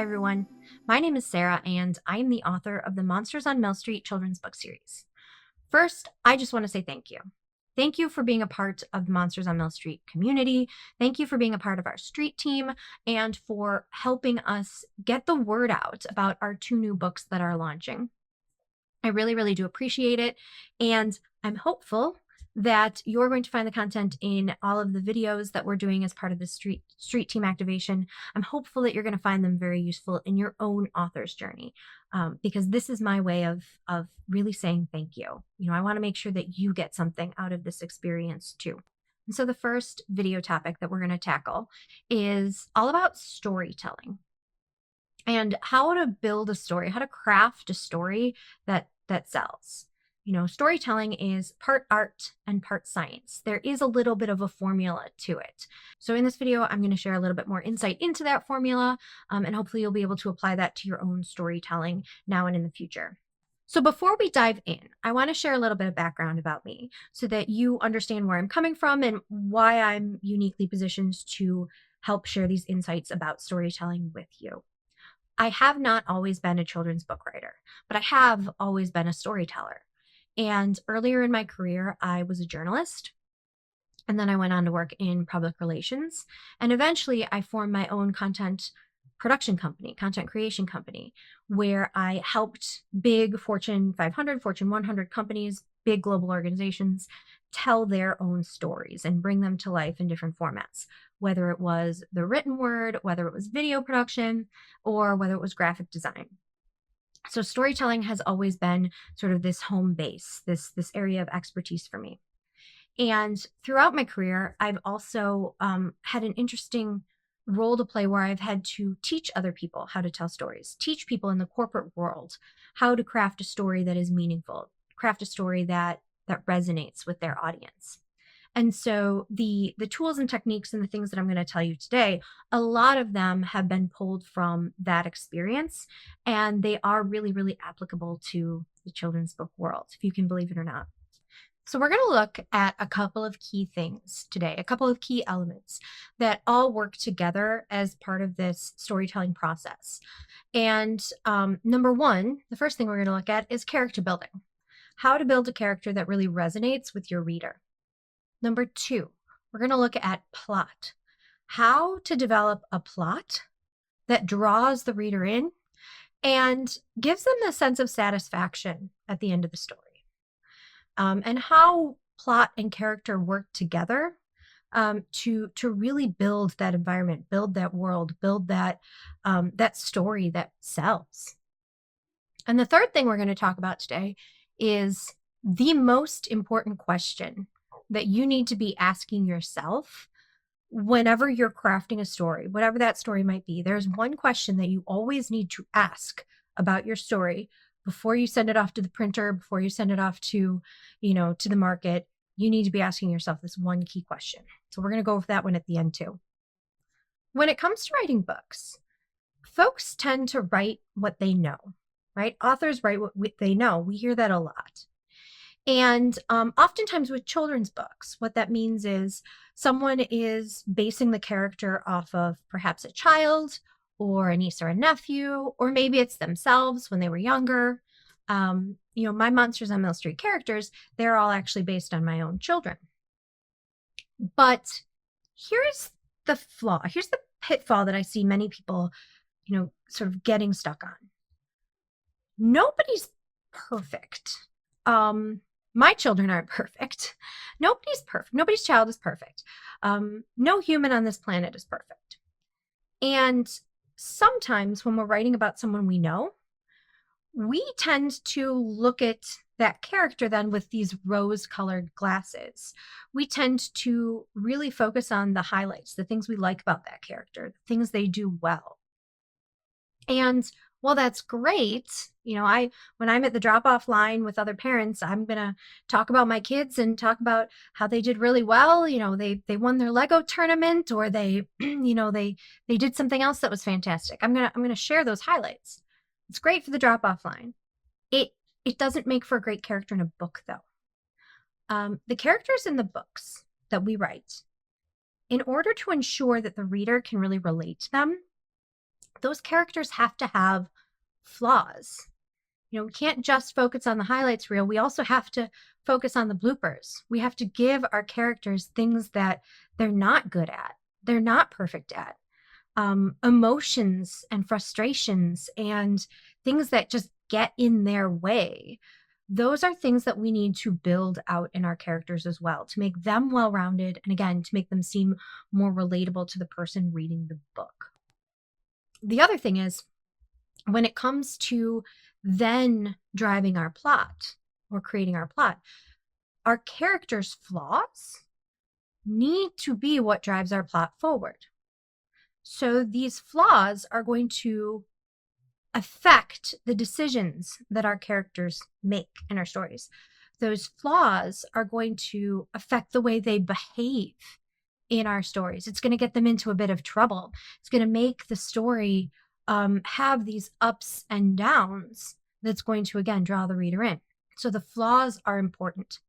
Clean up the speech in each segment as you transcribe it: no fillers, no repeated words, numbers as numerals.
everyone. My name is Sarah, and I am the author of the Monsters on Mill Street children's book series. First, I just want to say thank you. Thank you for being a part of the Monsters on Mill Street community. Thank you for being a part of our street team and for helping us get the word out about our two new books that are launching. I really, really do appreciate it. And I'm hopeful that you're going to find the content in all of the videos that we're doing as part of the street team activation. I'm hopeful that you're going to find them very useful in your own author's journey, because this is my way of really saying thank you. I want to make sure that you get something out of this experience too. And so the first video topic that we're going to tackle is all about storytelling and how to build a story, how to craft a story that sells. Storytelling is part art and part science. There is a little bit of a formula to it. So in this video, I'm going to share a little bit more insight into that formula, and hopefully you'll be able to apply that to your own storytelling now and in the future. So before we dive in, I want to share a little bit of background about me so that you understand where I'm coming from and why I'm uniquely positioned to help share these insights about storytelling with you. I have not always been a children's book writer, but I have always been a storyteller. And earlier in my career, I was a journalist, and then I went on to work in public relations. And eventually I formed my own content production company, content creation company, where I helped big Fortune 500, Fortune 100 companies, big global organizations tell their own stories and bring them to life in different formats, whether it was the written word, whether it was video production, or whether it was graphic design. So storytelling has always been sort of this home base, this area of expertise for me. And throughout my career, I've also had an interesting role to play where I've had to teach other people how to tell stories, teach people in the corporate world how to craft a story that is meaningful, craft a story that resonates with their audience. And so the tools and techniques and the things that I'm going to tell you today, a lot of them have been pulled from that experience, and they are really, really applicable to the children's book world, if you can believe it or not. So we're going to look at a couple of key things today, a couple of key elements that all work together as part of this storytelling process. And number one, the first thing we're going to look at is character building. How to build a character that really resonates with your reader. Number two, we're going to look at plot. How to develop a plot that draws the reader in and gives them the sense of satisfaction at the end of the story. And how plot and character work together to really build that environment, build that world, build that story that sells. And the third thing we're going to talk about today is the most important question that you need to be asking yourself whenever you're crafting a story, whatever that story might be. There's one question that you always need to ask about your story before you send it off to the printer, before you send it off to, to the market. You need to be asking yourself this one key question. So we're going to go over that one at the end too. When it comes to writing books, folks tend to write what they know, right? Authors write what they know. We hear that a lot. And oftentimes with children's books, what that means is someone is basing the character off of perhaps a child or a niece or a nephew, or maybe it's themselves when they were younger. My Monsters on Mill Street characters, they're all actually based on my own children. But here's the flaw. Here's the pitfall that I see many people, sort of getting stuck on. Nobody's perfect. My children aren't perfect. Nobody's perfect. Nobody's child is perfect. No human on this planet is perfect. And sometimes when we're writing about someone we know, we tend to look at that character then with these rose-colored glasses. We tend to really focus on the highlights, the things we like about that character, the things they do well. And well, that's great. When I'm at the drop-off line with other parents, I'm going to talk about my kids and talk about how they did really well. They won their Lego tournament, or they did something else that was fantastic. I'm going to share those highlights. It's great for the drop-off line. It doesn't make for a great character in a book, though. The characters in the books that we write, in order to ensure that the reader can really relate to them, those characters have to have flaws. We can't just focus on the highlights reel. We also have to focus on the bloopers. We have to give our characters things that they're not good at, they're not perfect at. Emotions and frustrations and things that just get in their way. Those are things that we need to build out in our characters as well, to make them well-rounded, and again, to make them seem more relatable to the person reading the book. The other thing is, when it comes to then driving our plot or creating our plot, our characters' flaws need to be what drives our plot forward. So these flaws are going to affect the decisions that our characters make in our stories. Those flaws are going to affect the way they behave in our stories. It's going to get them into a bit of trouble. It's going to make the story have these ups and downs that's going to, again, draw the reader in. So the flaws are important.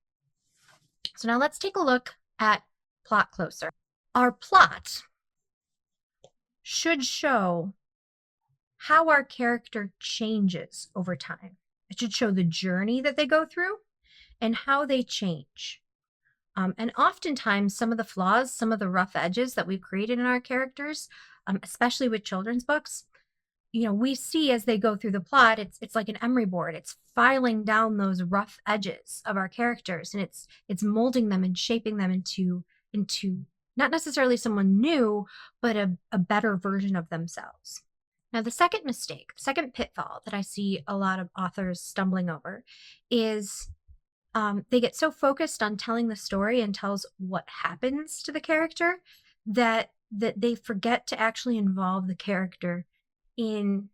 So now let's take a look at plot closer. Our plot should show how our character changes over time. It should show the journey that they go through and how they change. And oftentimes, some of the flaws, some of the rough edges that we've created in our characters, especially with children's books, we see as they go through the plot, it's like an emery board. It's filing down those rough edges of our characters, and it's molding them and shaping them into not necessarily someone new, but a better version of themselves. Now, the second mistake, the second pitfall that I see a lot of authors stumbling over is they get so focused on telling the story and tells what happens to the character that they forget to actually involve the character in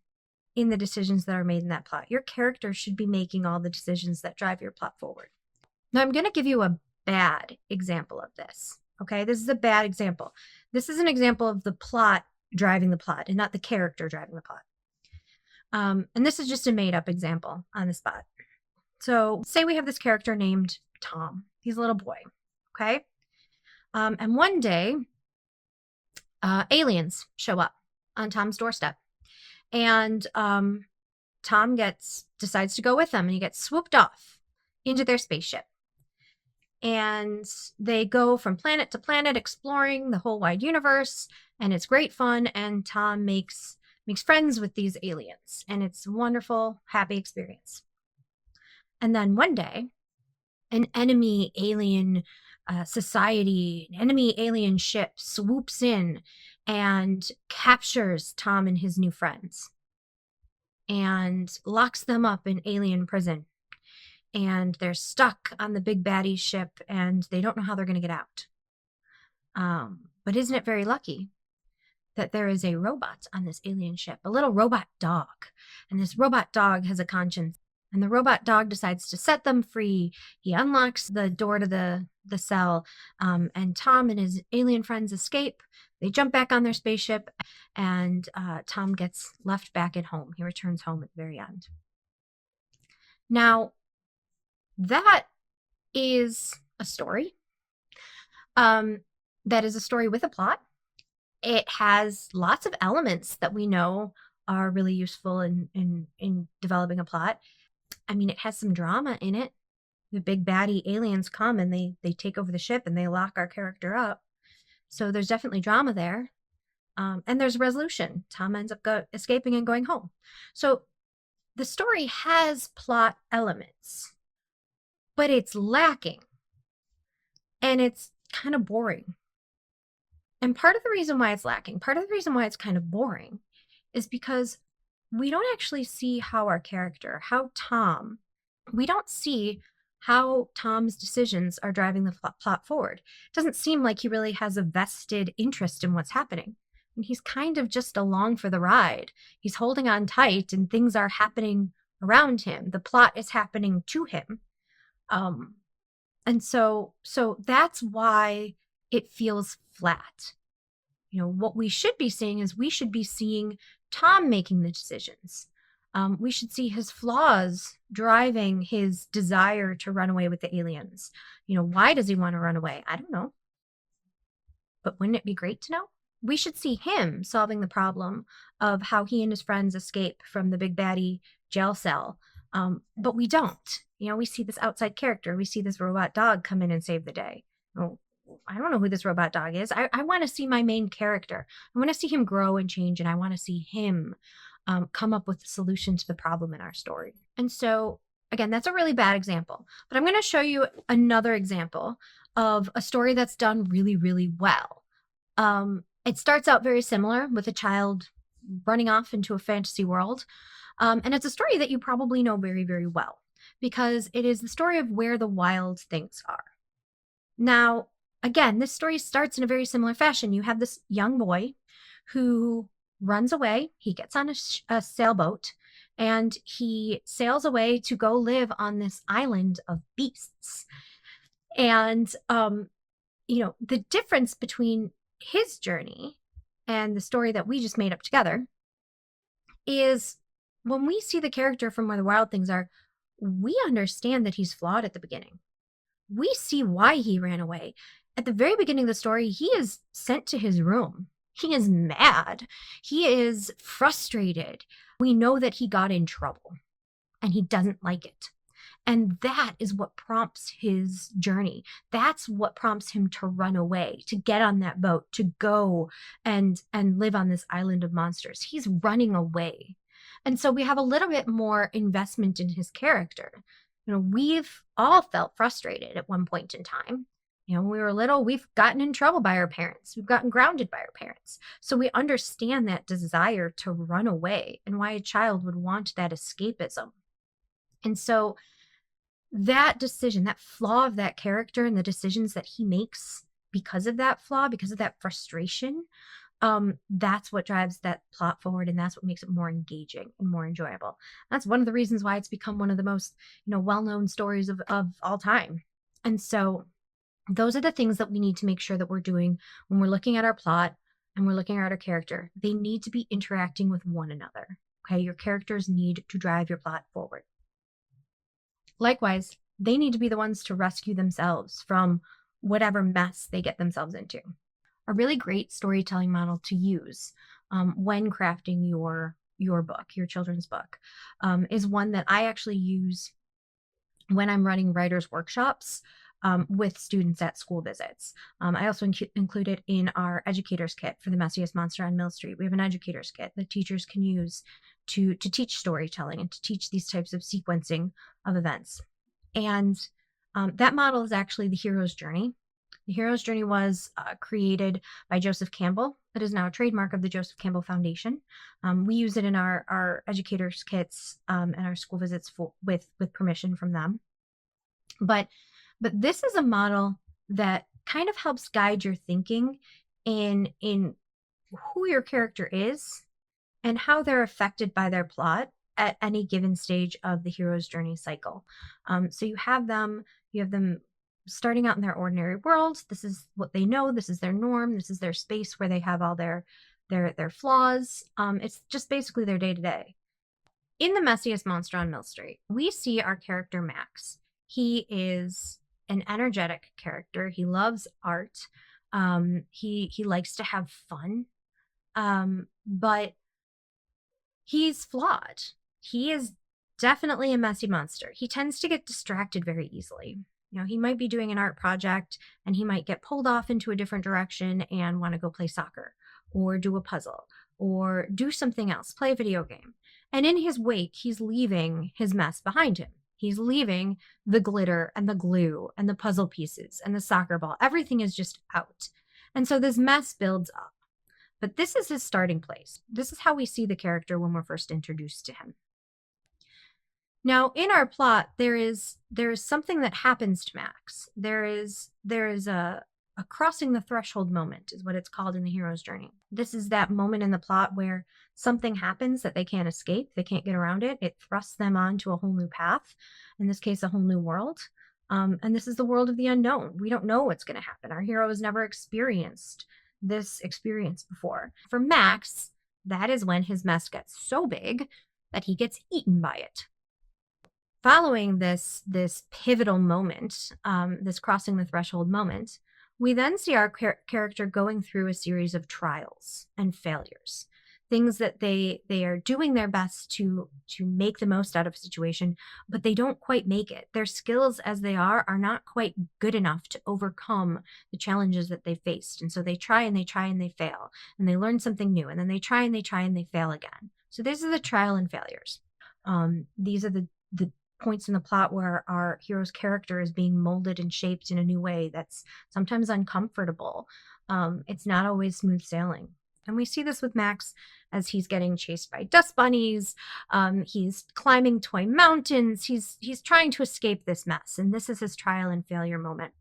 the decisions that are made in that plot. Your character should be making all the decisions that drive your plot forward. Now, I'm going to give you a bad example of this. Okay, this is a bad example. This is an example of the plot driving the plot and not the character driving the plot. And this is just a made-up example on the spot. So say we have this character named Tom. He's a little boy, okay? And one day, aliens show up on Tom's doorstep. And Tom decides to go with them, and he gets swooped off into their spaceship. And they go from planet to planet exploring the whole wide universe, and it's great fun, and Tom makes friends with these aliens, and it's a wonderful, happy experience. And then one day, an enemy alien society, an enemy alien ship swoops in and captures Tom and his new friends and locks them up in alien prison. And they're stuck on the big baddie ship, and they don't know how they're going to get out. But isn't it very lucky that there is a robot on this alien ship, a little robot dog. And this robot dog has a conscience. And the robot dog decides to set them free. He unlocks the door to the cell, and Tom and his alien friends escape. They jump back on their spaceship, and Tom gets left back at home. He returns home at the very end. Now, that is a story. That is a story with a plot. It has lots of elements that we know are really useful in developing a plot. I mean, it has some drama in it. The big baddie aliens come and they take over the ship and they lock our character up. So there's definitely drama there. And there's resolution. Tom ends up escaping and going home. So the story has plot elements, but it's lacking. And it's kind of boring. And part of the reason why it's lacking, part of the reason why it's kind of boring, is because we don't actually see how our character, we don't see how Tom's decisions are driving the plot forward. It doesn't seem like he really has a vested interest in what's happening. And he's kind of just along for the ride. He's holding on tight, and things are happening around him. The plot is happening to him. And so that's why it feels flat. What we should be seeing is we should be seeing Tom making the decisions. We should see his flaws driving his desire to run away with the aliens. Why does he want to run away? I don't know. But wouldn't it be great to know? We should see him solving the problem of how he and his friends escape from the big baddie jail cell. But we don't. We see this outside character. We see this robot dog come in and save the day. Oh, I don't know who this robot dog is. I want to see my main character. I want to see him grow and change, and I want to see him come up with a solution to the problem in our story. And so, again, that's a really bad example. But I'm going to show you another example of a story that's done really, really well. It starts out very similar with a child running off into a fantasy world. And it's a story that you probably know very, very well because it is the story of where the wild things are. Now, again, this story starts in a very similar fashion. You have this young boy who runs away. He gets on a sailboat and he sails away to go live on this island of beasts. And, the difference between his journey and the story that we just made up together is when we see the character from where the wild things are, we understand that he's flawed at the beginning. We see why he ran away. At the very beginning of the story, he is sent to his room. He is mad. He is frustrated. We know that he got in trouble and he doesn't like it. And that is what prompts his journey. That's what prompts him to run away, to get on that boat, to go and live on this island of monsters. He's running away. And so we have a little bit more investment in his character. We've all felt frustrated at one point in time. When we were little, we've gotten in trouble by our parents. We've gotten grounded by our parents. So we understand that desire to run away and why a child would want that escapism. And so that decision, that flaw of that character and the decisions that he makes because of that flaw, because of that frustration, that's what drives that plot forward, and that's what makes it more engaging and more enjoyable. That's one of the reasons why it's become one of the most, well-known stories of all time. And so those are the things that we need to make sure that we're doing when we're looking at our plot and we're looking at our character. They need to be interacting with one another. Okay, your characters need to drive your plot forward. Likewise, they need to be the ones to rescue themselves from whatever mess they get themselves into. A really great storytelling model to use when crafting your book, your children's book, is one that I actually use when I'm running writers' workshops with students at school visits. I also include it in our educator's kit for the messiest monster on Mill Street. We have an educator's kit that teachers can use to teach storytelling and to teach these types of sequencing of events. And that model is actually the hero's journey. The hero's journey was created by Joseph Campbell. It is now a trademark of the Joseph Campbell Foundation. We use it in our educators' kits and our school visits with permission from them. But this is a model that kind of helps guide your thinking in who your character is and how they're affected by their plot at any given stage of the hero's journey cycle. So you have them starting out in their ordinary world. This is what they know. This is their norm. This is their space where they have all their flaws. It's just basically their day-to-day. In The Messiest Monster on Mill Street, we see our character Max. He is an energetic character. He loves art. He likes to have fun. But he's flawed. He is definitely a messy monster. He tends to get distracted very easily. He might be doing an art project and he might get pulled off into a different direction and want to go play soccer or do a puzzle or do something else, play a video game. And in his wake, he's leaving his mess behind him. He's leaving the glitter and the glue and the puzzle pieces and the soccer ball. Everything is just out. And so this mess builds up. But this is his starting place. This is how we see the character when we're first introduced to him. Now, in our plot, there is something that happens to Max. There is a crossing the threshold moment is what it's called in the hero's journey. This is that moment in the plot where something happens that they can't escape. They can't get around it. It thrusts them onto a whole new path, in this case, a whole new world. And this is the world of the unknown. We don't know what's going to happen. Our hero has never experienced this experience before. For Max, that is when his mess gets so big that he gets eaten by it. Following this pivotal moment, this crossing the threshold moment, We then see our character going through a series of trials and failures, things that they are doing their best to make the most out of a situation, but they don't quite make it. Their skills as they are not quite good enough to overcome the challenges that they faced. And so they try and they try and they fail, and they learn something new, and then they try and they try and they fail again. So these are the trial and failures. These are the points in the plot where our hero's character is being molded and shaped in a new way that's sometimes uncomfortable. It's not always smooth sailing. And we see this with Max as he's getting chased by dust bunnies. He's climbing toy mountains. He's trying to escape this mess. And this is his trial and failure moment.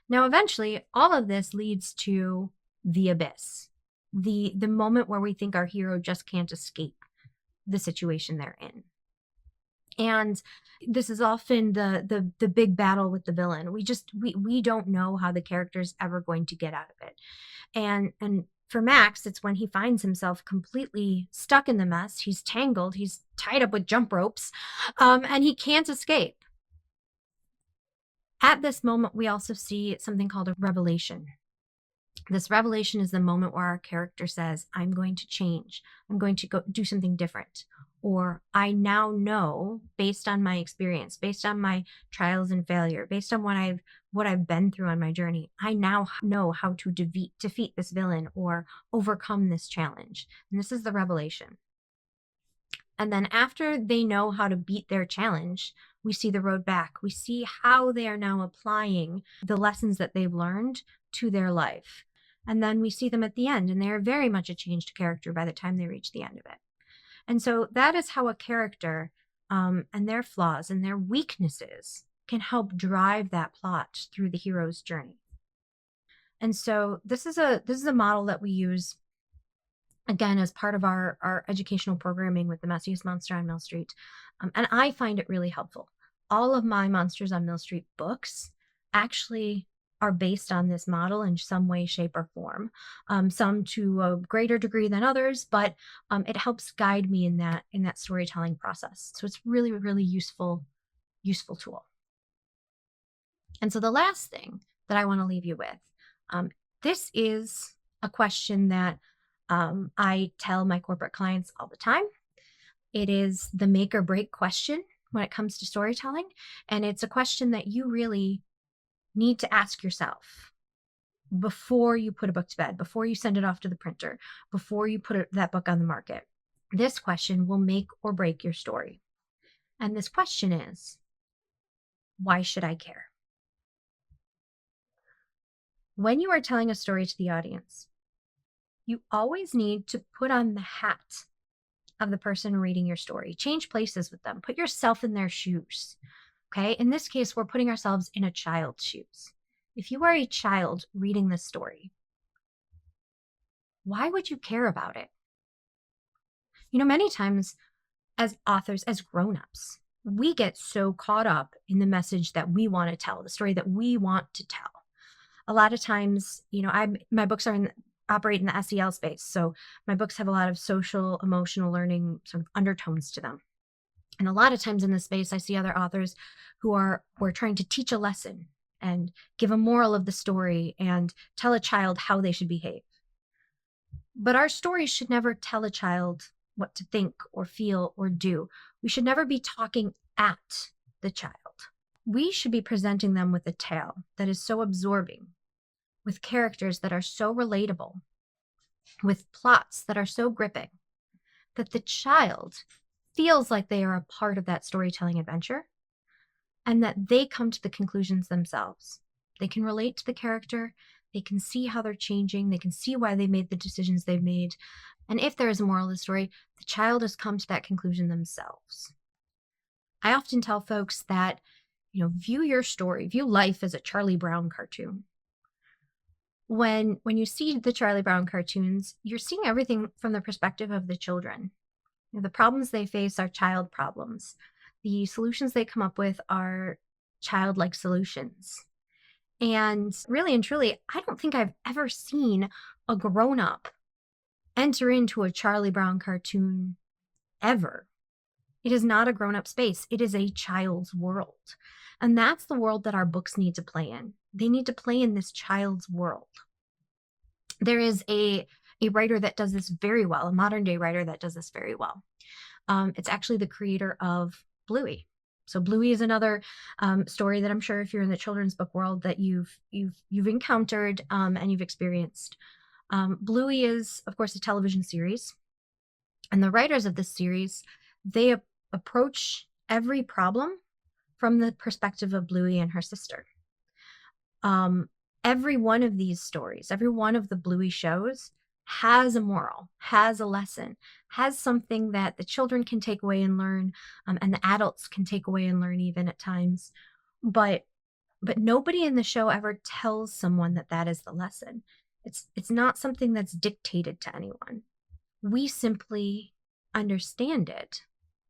Now, eventually, all of this leads to the abyss, the moment where we think our hero just can't escape the situation they're in. And this is often the big battle with the villain. We don't know how the character's ever going to get out of it. And for Max, it's when he finds himself completely stuck in the mess. He's tangled, he's tied up with jump ropes, and he can't escape. At this moment, we also see something called a revelation. This revelation is the moment where our character says, I'm going to change. I'm going to go do something different. Or I now know, based on my experience, based on my trials and failure, based on what I've been through on my journey, I now know how to defeat this villain or overcome this challenge. And this is the revelation. And then after they know how to beat their challenge, we see the road back. We see how they are now applying the lessons that they've learned to their life. And then we see them at the end, and they are very much a changed character by the time they reach the end of it. And so that is how a character and their flaws and their weaknesses can help drive that plot through the hero's journey. And so this is a model that we use, again, as part of our educational programming with the Messiest Monster on Mill Street. And I find it really helpful. All of my Monsters on Mill Street books actually are based on this model in some way, shape, or form. Some to a greater degree than others, but it helps guide me in that storytelling process. So it's really, really useful tool. And so the last thing that I want to leave you with, this is a question that I tell my corporate clients all the time. It is the make or break question when it comes to storytelling. And it's a question that you really need to ask yourself before you put a book to bed, before you send it off to the printer, before you put that book on the market. This question will make or break your story. And this question is, why should I care? When you are telling a story to the audience, you always need to put on the hat of the person reading your story. Change places with them. Put yourself in their shoes. Okay, in this case, we're putting ourselves in a child's shoes. If you are a child reading this story, why would you care about it? You know, many times as authors, as grownups, we get so caught up in the message that we want to tell, the story that we want to tell. A lot of times, you know, my books operate in the SEL space, so my books have a lot of social, emotional learning sort of undertones to them. And a lot of times in this space, I see other authors who are trying to teach a lesson and give a moral of the story and tell a child how they should behave. But our stories should never tell a child what to think or feel or do. We should never be talking at the child. We should be presenting them with a tale that is so absorbing, with characters that are so relatable, with plots that are so gripping, that the child feels like they are a part of that storytelling adventure and that they come to the conclusions themselves. They can relate to the character. They can see how they're changing. They can see why they made the decisions they've made. And if there is a moral of the story, the child has come to that conclusion themselves. I often tell folks that, you know, view your story, view life as a Charlie Brown cartoon. When you see the Charlie Brown cartoons, you're seeing everything from the perspective of the children. You know, the problems they face are child problems. The solutions they come up with are childlike solutions. And really and truly, I don't think I've ever seen a grown-up enter into a Charlie Brown cartoon ever. It is not a grown-up space. It is a child's world. And that's the world that our books need to play in. they need to play in this child's world. There is a writer that does this very well, a modern day writer that does this very well. It's actually the creator of Bluey. So Bluey is another story that I'm sure if you're in the children's book world that you've encountered and you've experienced. Bluey is, of course, a television series, and the writers of this series, they approach every problem from the perspective of Bluey and her sister. Every one of these stories, every one of the Bluey shows has a moral, has a lesson, has something that the children can take away and learn, and the adults can take away and learn even at times. But nobody in the show ever tells someone that that is the lesson. It's not something that's dictated to anyone. We simply understand it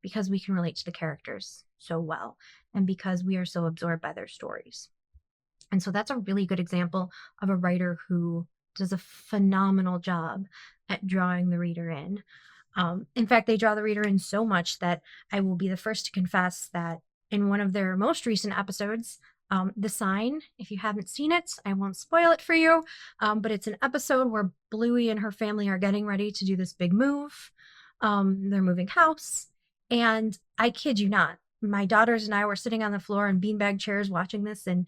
because we can relate to the characters so well and because we are so absorbed by their stories. And so that's a really good example of a writer who does a phenomenal job at drawing the reader in. In fact, they draw the reader in so much that I will be the first to confess that in one of their most recent episodes, The Sign, if you haven't seen it, I won't spoil it for you, but it's an episode where Bluey and her family are getting ready to do this big move. They're moving house, and I kid you not, my daughters and I were sitting on the floor in beanbag chairs watching this, and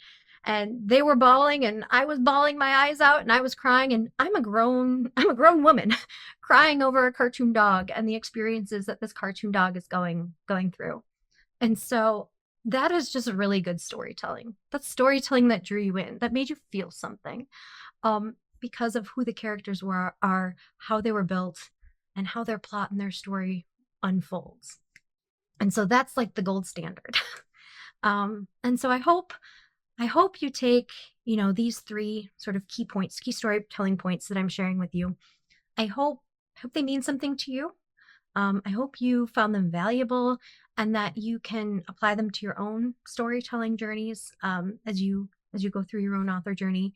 they were bawling and I was bawling my eyes out and I was crying, and I'm a grown woman crying over a cartoon dog and the experiences that this cartoon dog is going through. And so that is just really good storytelling. That's storytelling that drew you in, that made you feel something, because of who the characters are, how they were built, and how their plot and their story unfolds. And so that's like the gold standard. And so I hope you take, these three sort of key points, key storytelling points that I'm sharing with you. I hope they mean something to you. I hope you found them valuable and that you can apply them to your own storytelling journeys as you go through your own author journey.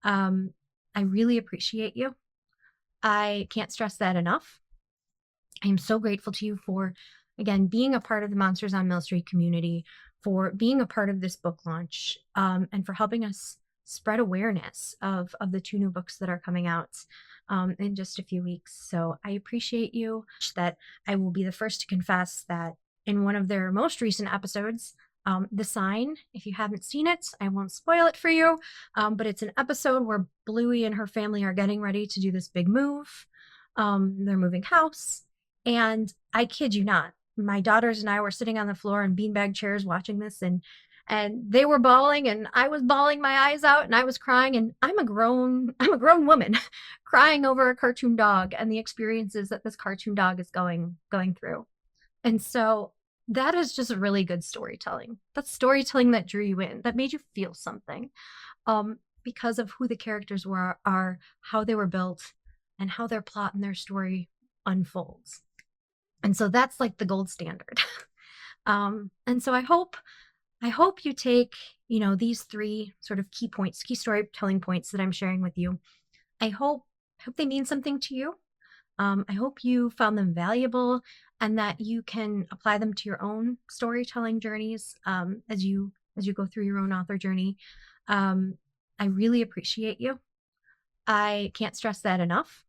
I really appreciate you. I can't stress that enough. I am so grateful to you for, again, being a part of the Monsters on Mill Street community, for being a part of this book launch, and for helping us spread awareness of the two new books that are coming out in just a few weeks. So I appreciate you. That I will be the first to confess that in one of their most recent episodes, The Sign, if you haven't seen it, I won't spoil it for you, but it's an episode where Bluey and her family are getting ready to do this big move. They're moving house, and I kid you not, my daughters and I were sitting on the floor in beanbag chairs watching this, and they were bawling and I was bawling my eyes out and I was crying, and I'm a grown woman crying over a cartoon dog and the experiences that this cartoon dog is going through. And so that is just really good storytelling. That's storytelling that drew you in, that made you feel something, because of who the characters are, how they were built, and how their plot and their story unfolds. And so that's like the gold standard. And so I hope you take, these three sort of key points, key storytelling points that I'm sharing with you. I hope they mean something to you. I hope you found them valuable and that you can apply them to your own storytelling journeys as you go through your own author journey. I really appreciate you. I can't stress that enough.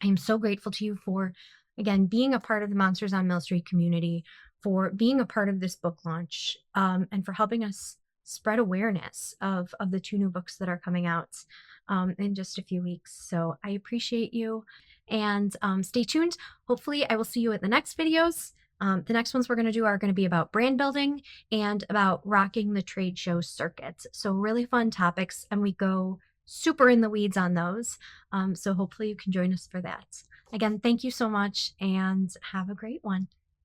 I am so grateful to you for, again, being a part of the Monsters on Mill Street community, for being a part of this book launch, and for helping us spread awareness of the two new books that are coming out in just a few weeks. So I appreciate you, and stay tuned. Hopefully I will see you at the next videos. The next ones we're going to do are going to be about brand building and about rocking the trade show circuit. So really fun topics, and we go super in the weeds on those. So hopefully you can join us for that. Again, thank you so much and have a great one.